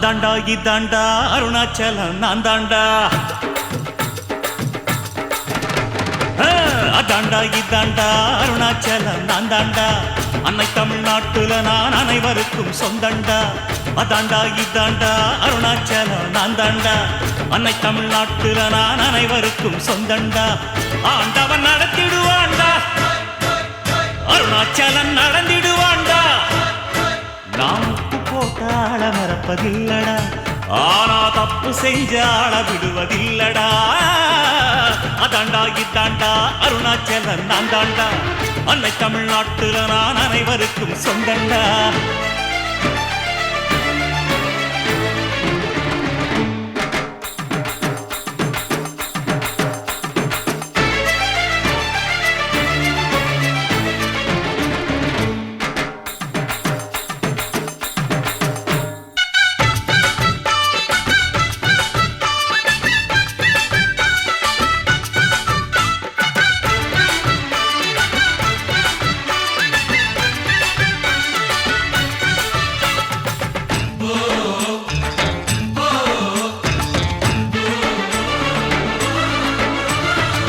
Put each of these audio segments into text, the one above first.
அதாண்டா இதாண்டா அருணாச்சலம் நான் தாண்டா. அதாண்டா இதாண்டா அருணாச்சலம் நான் தாண்டா. அன்னை தமிழ்நாட்டுல நான் அனைவருக்கும் சொந்தண்டா. அதாண்டா இதாண்டா அருணாச்சலம் நான் தாண்டா. அன்னை தமிழ்நாட்டுல நான் அனைவருக்கும் சொந்தண்டா. ஆண்டவன் நடத்திடுவாண்டா, அருணாச்சலம் நடந்திடுவாண்டா. நாம் உப்பு போட்டாள மறப்பதில்லடா, ஆனா தப்பு செஞ்சாள விடுவதில்லடா. அதாண்டா இதாண்டா அருணாச்சலம் நான் தாண்டா. அன்னை தமிழ்நாட்டுல நான் அனைவருக்கும் சொந்தண்டா.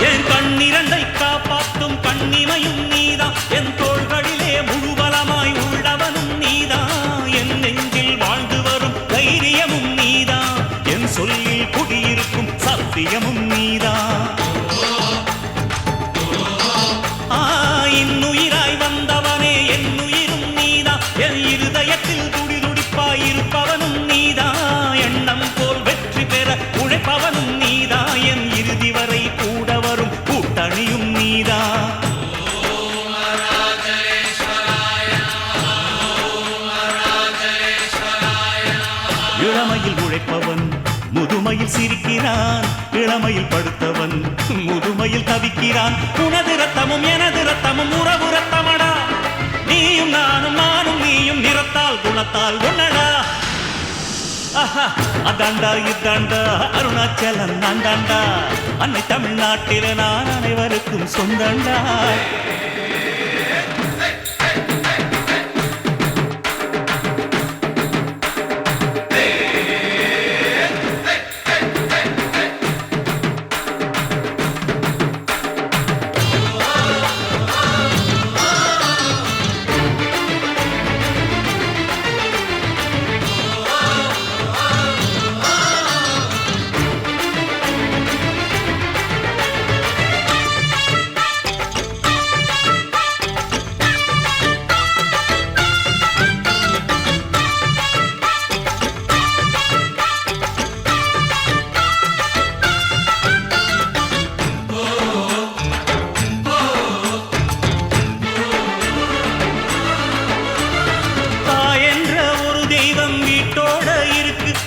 என் கண்ணிரண்டை காப்பாற்றும் கண்ணிமையும் நீதான், என் தோள்களிலே முழுவலமாய் உள்ளவனும் நீதான், என் நெஞ்சில் வாழ்ந்து வரும் தைரியமும் நீதான், என் சொல்லில் குடியிருக்கும் சத்தியமும் நீதான். இன்னுயிராய் வந்தவனே என் உயிரும் நீதான், என் இருதயத்தில் துடிதுடிப்பாய் இருப்பவனும் நீதான், எண்ணம் போல் வெற்றி பெற உழைப்பவனும் நீதான், என் இறுதி வரை கூட வரும் கூட்டணியும் நீதான். இளமையில் உழைப்பவன் முதுமையில் சிரிக்கிறான், இளமையில் படுத்தவன் முதுமையில் தவிக்கிறான். உனது ரத்தமும் எனது ரத்தமும் உறவு ரத்தமடா, நீயும் நானும் நானும் நீயும் நிறத்தால் குணத்தால் ஒன்னடா. அதாண்டா இதாண்டா அருணாச்சலம் நான் தாண்டா. அன்னை தமிழ்நாட்டில நான் அனைவருக்கும் சொந்தண்டா.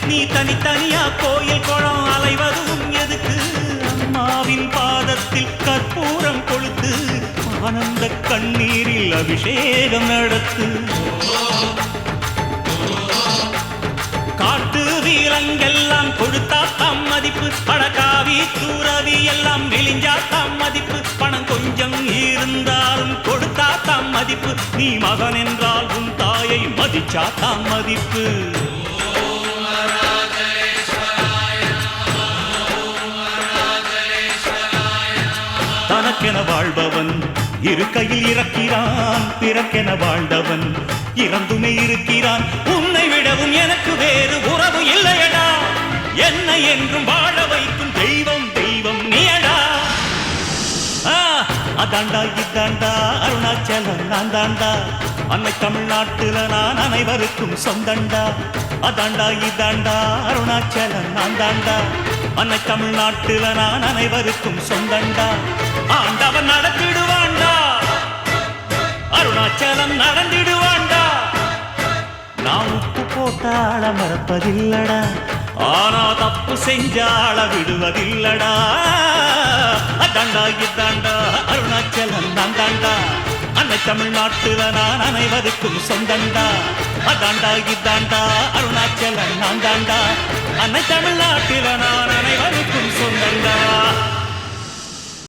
நீ தனித்தனியா கோயில் குளம் அலைவதும் எதுக்கு? அம்மாவின் பாதத்தில் கற்பூரம் கொளுத்து ஆனந்த கண்ணீரில் அபிஷேகம் நடத்து. காட்டு வீரங்கெல்லாம் கொடுத்தா தாம் மதிப்பு, படகாவி தூரவி எல்லாம் விழிஞ்சா தாம் மதிப்பு, பணம் கொஞ்சம் இருந்தாலும் கொடுத்தா தாம் மதிப்பு, நீ மகன் என்றால் உன் தாயை மதிச்சா தாம் மதிப்பு. தனக்கென வாழ்பவன் இருக்கையில் இறக்கிறான், பிறக்கென வாழ்ந்தவன் இறந்துமே இருக்கிறான். உன்னை விடவும் எனக்கு வேறு உறவு இல்லையடா, என்னை என்றும் வாழ வைக்கும் தெய்வம் தெய்வம் நீயடா. அதாண்டா இதாண்டா அருணாச்சலம் நான் தாண்டா. அன்னை தமிழ்நாட்டுல நான் அனைவருக்கும் சொந்தண்டா. அதாண்டா இதாண்டா அருணாச்சலம் நான் தாண்டா. அன்னை தமிழ்நாட்டுல நான் அனைவருக்கும் சொந்தண்டா. ஆண்டவன் நடத்திடுவாண்டா, அருணாச்சலம் நடந்திடுவாண்டா. நான் உப்பு போட்டாள மறப்பதில்லடா, ஆனா தப்பு செஞ்சாள விடுவதில்லடா. அதாண்டா இதாண்டா அருணாச்சலம் நான் தாண்டா. அன்னை தமிழ்நாட்டுல நான் அனைவருக்கும் சொந்தண்டா. அதாண்டா இதாண்டா அருணாச்சலம் நான் தாண்டா. அன்னை தமிழ்நாட்டுல நான் அனைவருக்கும் சொந்தண்டா.